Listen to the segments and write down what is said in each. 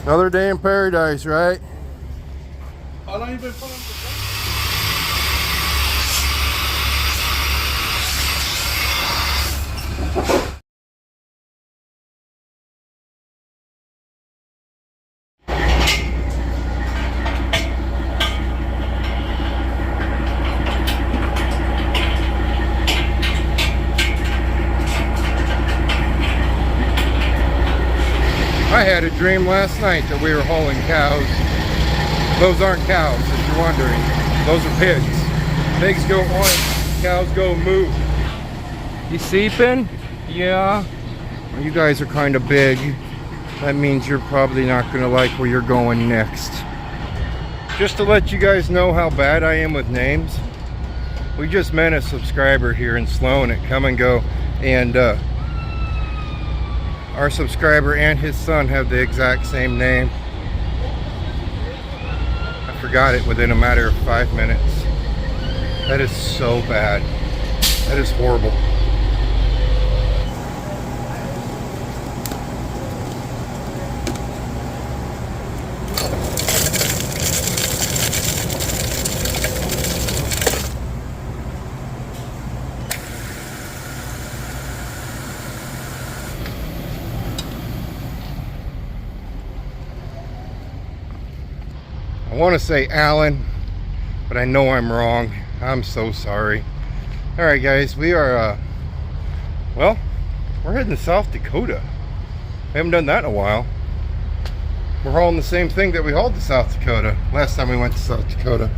Another day in paradise, right? How long you been pulling the gun? I had a dream last night that we were hauling cows. Those aren't cows, if you're wondering. Those are pigs. Pigs go oink, cows go moo. You sleeping? Yeah. Well, you guys are kind of big. That means you're probably not going to like where you're going next. Just to let you guys know how bad I am with names, we just met a subscriber here in Sloan at Come and Go, and our subscriber and his son have the exact same name. I forgot it within a matter of 5 minutes. That is so bad. That is horrible. I want to say Alan, but I know I'm wrong. I'm so sorry. All right, guys, we are, well, we're heading to South Dakota. We haven't done that in a while. We're hauling the same thing that we hauled to South Dakota last time we went to South Dakota.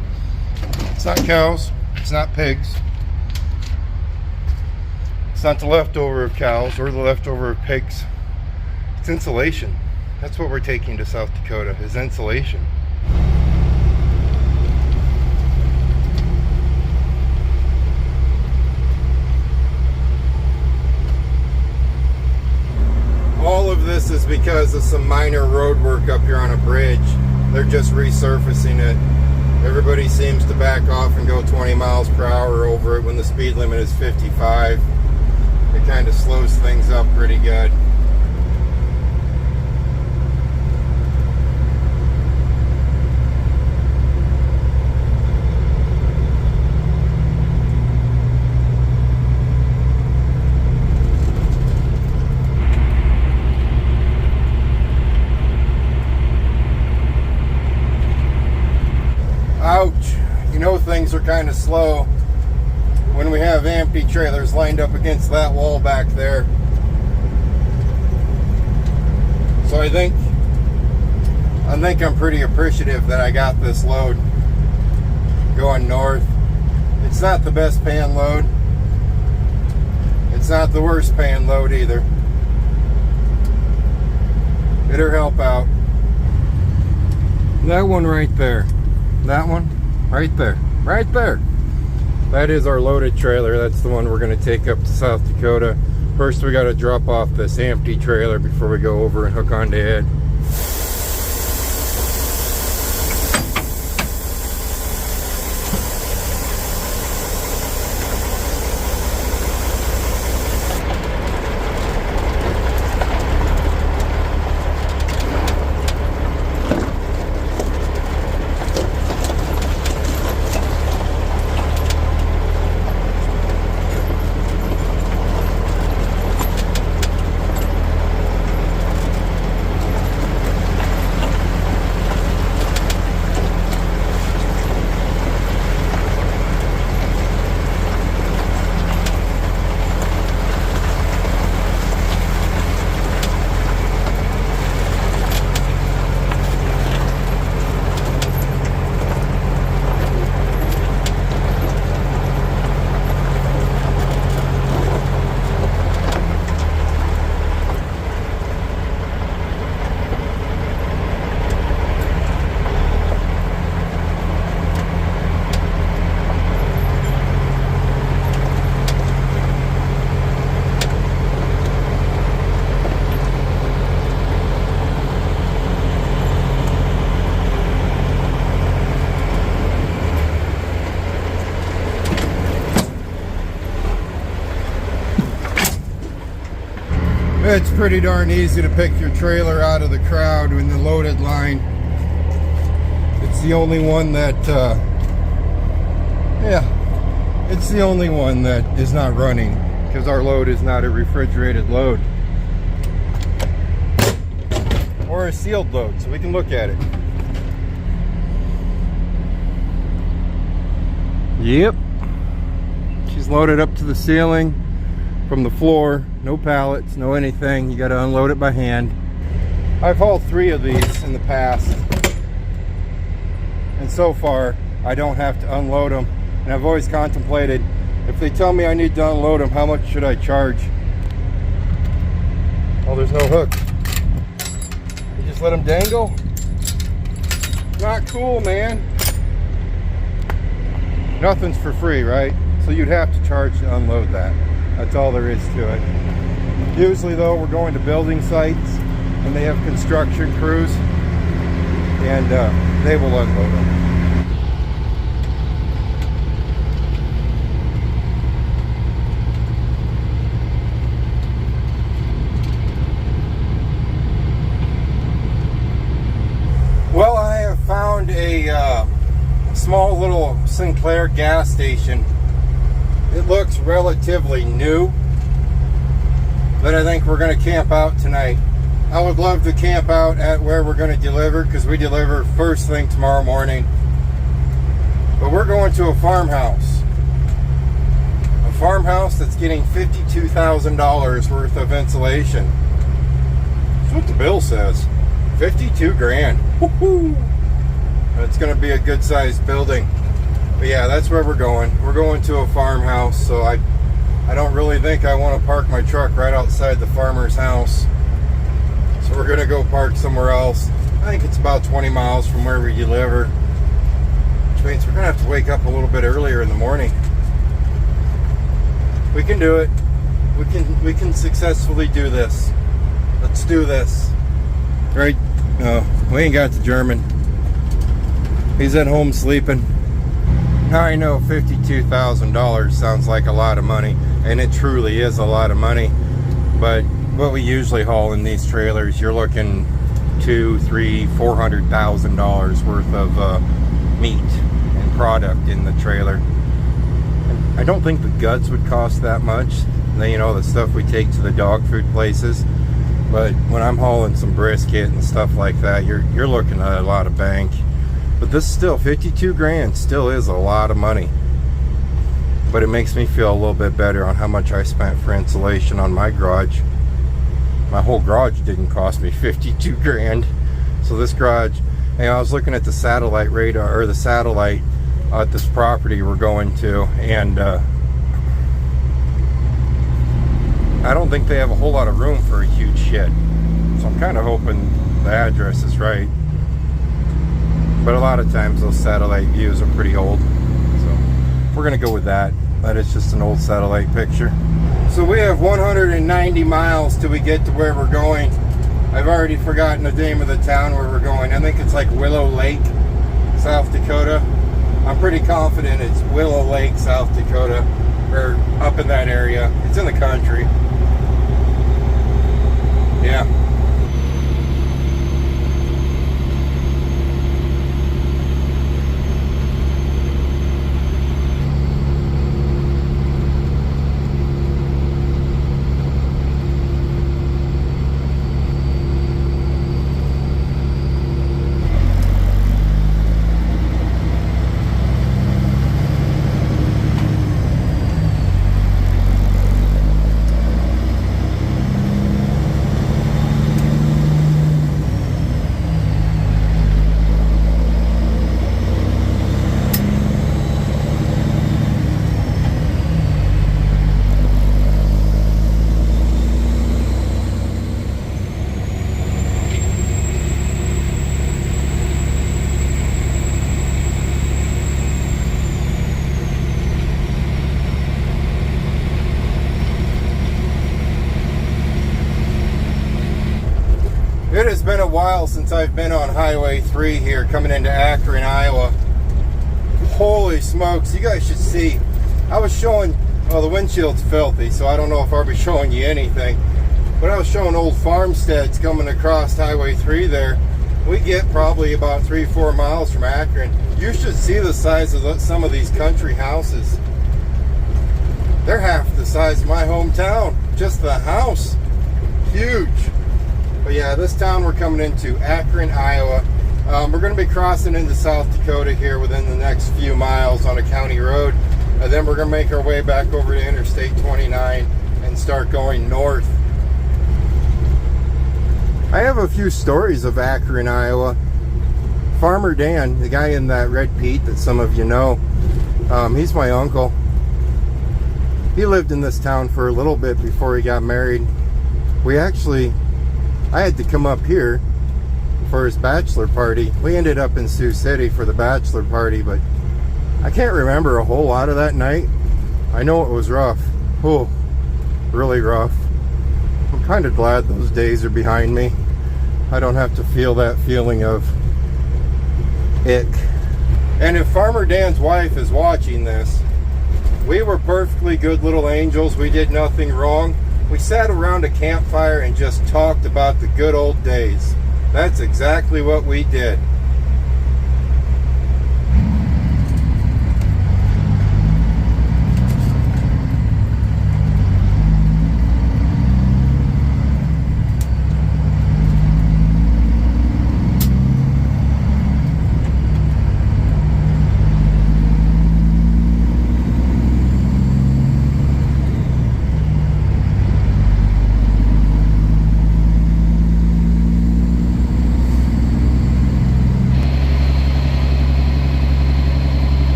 It's not cows. It's not pigs. It's not the leftover of cows or the leftover of pigs. It's insulation. That's what we're taking to South Dakota, is insulation. All of this is because of some minor road work up here on a bridge. They're just resurfacing it. Everybody seems to back off and go 20 miles per hour over it when the speed limit is 55. It kind of slows things up pretty good. Ouch. You know things are kind of slow when we have empty trailers lined up against that wall back there. So I think I'm pretty appreciative that I got this load going north. It's not the best paying load. It's not the worst paying load either. It'll help out. That one right there. That one right there. Right there. That is our loaded trailer. That's the one we're going to take up to South Dakota. First we got to drop off this empty trailer before we go over and hook onto it. It's pretty darn easy to pick your trailer out of the crowd in the loaded line. It's the only one that, it's the only one that is not running because our load is not a refrigerated load or a sealed load, so we can look at it. Yep, she's loaded up to the ceiling from the floor. No pallets, no anything. You got to unload it by hand. I've hauled 3 of these in the past, and so far I don't have to unload them. And I've always contemplated, if they tell me I need to unload them, how much should I charge? Oh, there's no hook. You just let them dangle? Not cool, man. Nothing's for free, right? So you'd have to charge to unload that. That's all there is to it. Usually though, we're going to building sites and they have construction crews, and they will unload them. Well, I have found a small little Sinclair gas station. It looks relatively new, but I think we're going to camp out tonight. I would love to camp out at where we're going to deliver, because we deliver first thing tomorrow morning. But we're going to a farmhouse. A farmhouse that's getting $52,000 worth of insulation. That's what the bill says. 52 grand. Woohoo! It's going to be a good sized building. But yeah, that's where we're going. We're going to a farmhouse, so I don't really think I want to park my truck right outside the farmer's house. So we're going to go park somewhere else. I think it's about 20 miles from where we deliver, which means we're going to have to wake up a little bit earlier in the morning. We can do it. We can successfully do this. Let's do this. Right? No, we ain't got the German. He's at home sleeping. Now I know $52,000 sounds like a lot of money, and it truly is a lot of money, but what we usually haul in these trailers, you're looking $200,000, $300,000, $400,000 worth of meat and product in the trailer. And I don't think the guts would cost that much, you know, the stuff we take to the dog food places. But when I'm hauling some brisket and stuff like that, you're looking at a lot of bank. But this still, 52 grand still is a lot of money. But it makes me feel a little bit better on how much I spent for insulation on my garage. My whole garage didn't cost me 52 grand. So this garage, and I was looking at the satellite radar, or the satellite at this property we're going to, and I don't think they have a whole lot of room for a huge shed. So I'm kind of hoping the address is right. But a lot of times those satellite views are pretty old. So we're gonna go with that. That is just an old satellite picture. So we have 190 miles till we get to where we're going. I've already forgotten the name of the town where we're going. I think it's like Willow Lake, South Dakota. I'm pretty confident it's Willow Lake, South Dakota, or up in that area. It's in the country. Yeah. It has been a while since I've been on Highway 3 here, coming into Akron, Iowa. Holy smokes, you guys should see. I was showing, well, the windshield's filthy, so I don't know if I'll be showing you anything. But I was showing old farmsteads coming across Highway 3 there. We get probably about 3-4 miles from Akron. You should see the size of some of these country houses. They're half the size of my hometown. Just the house. Huge. But yeah, this town we're coming into, Akron, Iowa. We're going to be crossing into South Dakota here within the next few miles on a county road. And then we're going to make our way back over to Interstate 29 and start going north. I have a few stories of Akron, Iowa. Farmer Dan, the guy in that red Pete that some of you know, he's my uncle. He lived in this town for a little bit before he got married. I had to come up here for his bachelor party. We ended up in Sioux City for the bachelor party, but I can't remember a whole lot of that night. I know it was rough. Oh, really rough. I'm kind of glad those days are behind me. I don't have to feel that feeling of ick. And if Farmer Dan's wife is watching this, we were perfectly good little angels. We did nothing wrong. We sat around a campfire and just talked about the good old days. That's exactly what we did.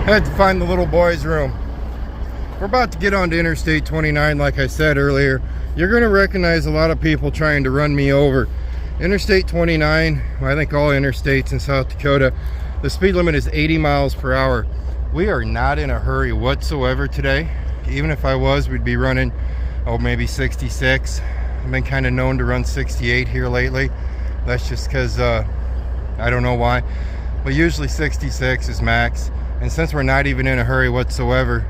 I had to find the little boy's room. We're about to get onto Interstate 29, like I said earlier. You're going to recognize a lot of people trying to run me over. Interstate 29, I think all interstates in South Dakota, the speed limit is 80 miles per hour. We are not in a hurry whatsoever today. Even if I was, we'd be running, maybe 66. I've been kind of known to run 68 here lately. That's just because, I don't know why. But usually 66 is max. And since we're not even in a hurry whatsoever,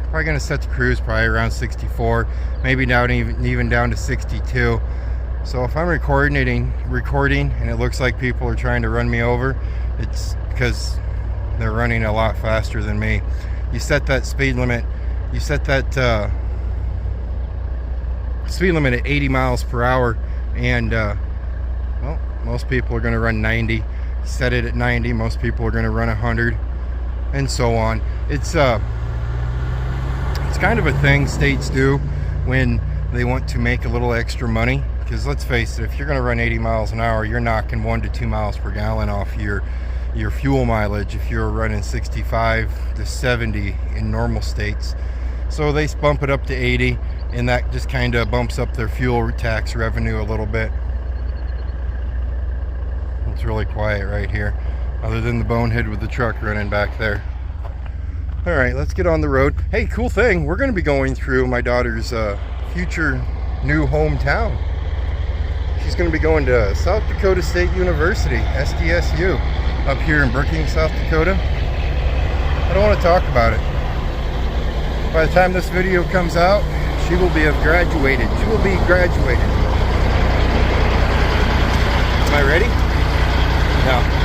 probably going to set the cruise probably around 64, maybe down even down to 62. So if I'm recording and it looks like people are trying to run me over, it's because they're running a lot faster than me. You set that speed limit, speed limit at 80 miles per hour, and well, most people are going to run 90. Set it at 90, most people are going to run 100. And so on. It's kind of a thing states do when they want to make a little extra money, because let's face it, if you're going to run 80 miles an hour, you're knocking 1 to 2 miles per gallon off your fuel mileage if you're running 65 to 70 in normal states. So they bump it up to 80, and that just kind of bumps up their fuel tax revenue a little bit. It's really quiet right here, other than the bonehead with the truck running back there. All right, let's get on the road. Hey, cool thing, we're going to be going through my daughter's future new hometown. She's going to be going to South Dakota State University, SDSU, up here in Brookings, South Dakota. I don't want to talk about it. By the time this video comes out, she will be graduated. She will be graduated. Am I ready? No.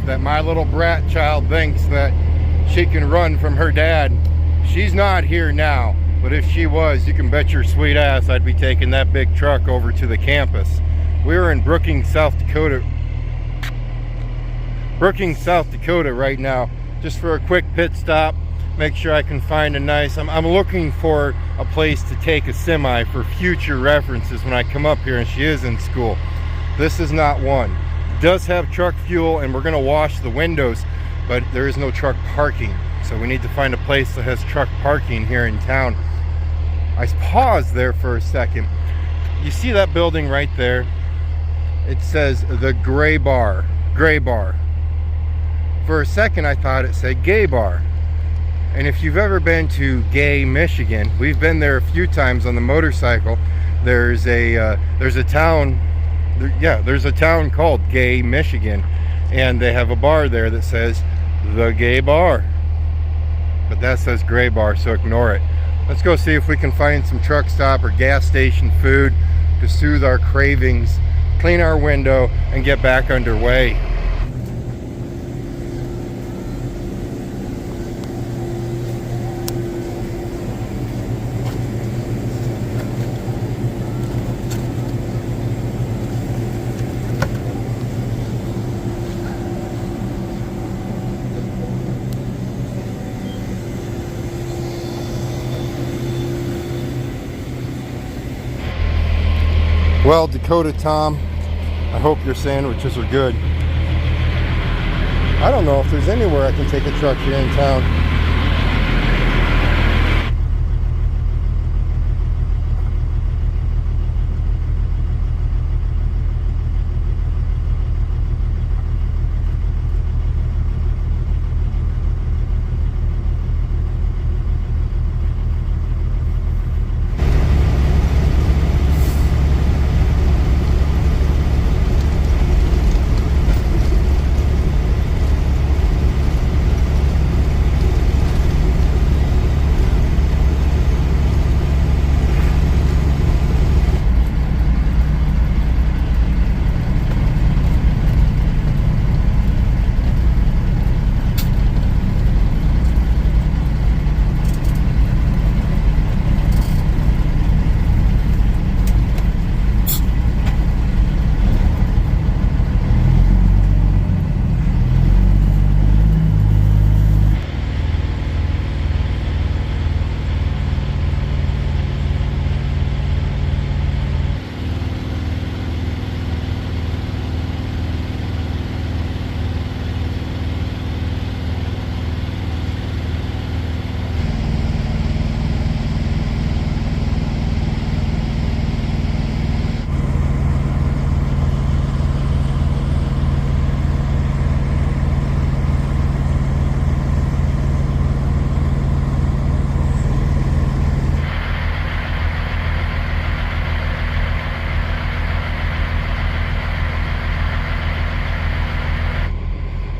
that my little brat child thinks that she can run from her dad. She's not here now, but if she was, you can bet your sweet ass I'd be taking that big truck over to the campus. We were in Brookings, South Dakota. Brookings, South Dakota right now, just for a quick pit stop. Make sure I can find a nice, I'm looking for a place to take a semi for future references when I come up here and she is in school. This is not one. It does have truck fuel and we're gonna wash the windows, but there is no truck parking. So we need to find a place that has truck parking here in town. I paused there for a second. You see that building right there? It says the Gray Bar. Gray Bar. For a second I thought it said Gay Bar. And if you've ever been to Gay, Michigan, we've been there a few times on the motorcycle. There's a town called Gay, Michigan, and they have a bar there that says the Gay Bar, but that says Gray Bar, so ignore it. Let's go see if we can find some truck stop or gas station food to soothe our cravings, clean our window, and get back underway. Well, Dakota Tom, I hope your sandwiches are good. I don't know if there's anywhere I can take a truck here in town.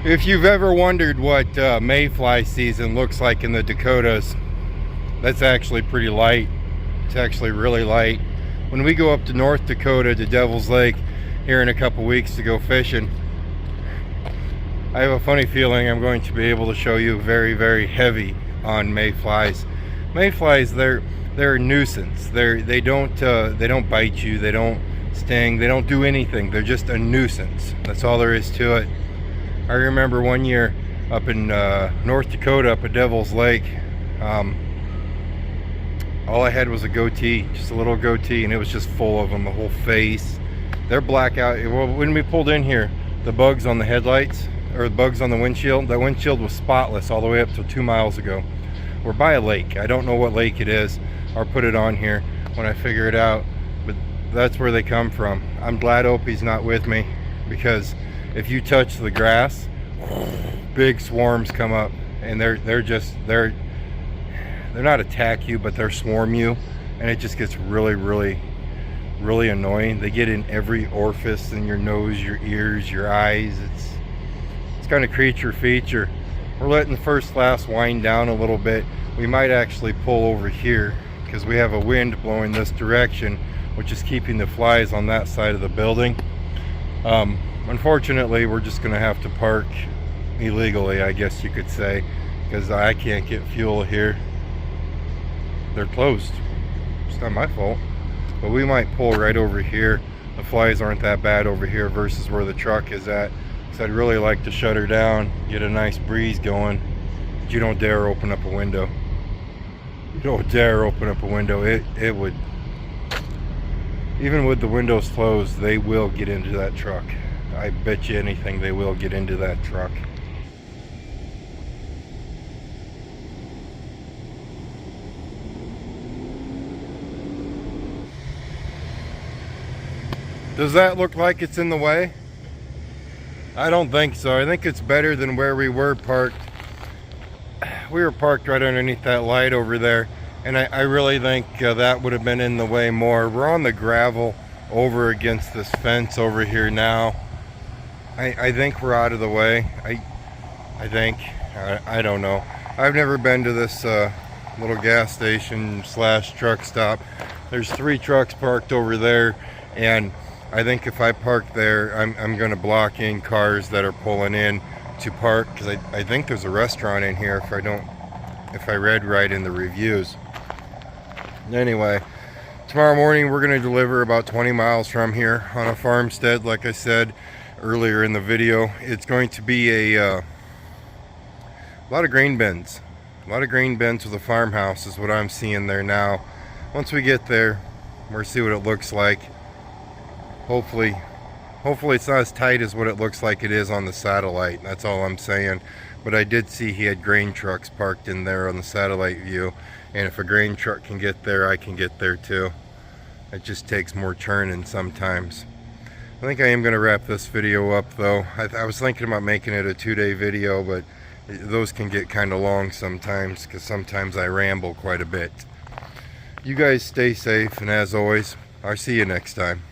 If you've ever wondered what mayfly season looks like in the Dakotas, that's actually pretty light. It's actually really light. When we go up to North Dakota to Devil's Lake here in a couple weeks to go fishing, I have a funny feeling I'm going to be able to show you very, very heavy on mayflies. Mayflies, they're a nuisance. They don't bite you, they don't sting, they don't do anything. They're just a nuisance. That's all there is to it. I remember one year up in North Dakota, up at Devil's Lake, all I had was a goatee, just a little goatee, and it was just full of them, the whole face. They're black out. Well, when we pulled in here, the bugs on the headlights, or the bugs on the windshield, that windshield was spotless all the way up to 2 miles ago. We're by a lake. I don't know what lake it is. I'll put it on here when I figure it out, but that's where they come from. I'm glad Opie's not with me, because if you touch the grass, big swarms come up, and they're not attack you, but they're swarm you, and it just gets really, really, really annoying. They get in every orifice in your nose, your ears, your eyes. It's kind of creature feature. We're letting the first class wind down a little bit. We might actually pull over here because we have a wind blowing this direction, which is keeping the flies on that side of the building. Unfortunately, we're just going to have to park illegally, I guess you could say, because I can't get fuel here. They're closed. It's not my fault. But we might pull right over here. The flies aren't that bad over here versus where the truck is at. So I'd really like to shut her down, get a nice breeze going. But you don't dare open up a window. You don't dare open up a window. It would, even with the windows closed, they will get into that truck. I bet you anything they will get into that truck. Does that look like it's in the way? I don't think so. I think it's better than where we were parked. We were parked right underneath that light over there, and I really think that would have been in the way more. We're on the gravel over against this fence over here now. I think we're out of the way. I think. I don't know. I've never been to this little gas station slash truck stop. There's 3 trucks parked over there, and I think if I park there, I'm going to block in cars that are pulling in to park, because I think there's a restaurant in here if I read right in the reviews. Anyway, tomorrow morning we're going to deliver about 20 miles from here on a farmstead, like I said earlier in the video. It's going to be a lot of grain bins. A lot of grain bins with a farmhouse is what I'm seeing there now. Once we get there, we'll see what it looks like. Hopefully it's not as tight as what it looks like it is on the satellite. That's all I'm saying. But I did see he had grain trucks parked in there on the satellite view. And if a grain truck can get there, I can get there too. It just takes more churning sometimes. I think I am going to wrap this video up though. I was thinking about making it a 2-day video, but those can get kind of long sometimes, because sometimes I ramble quite a bit. You guys stay safe, and as always, I'll see you next time.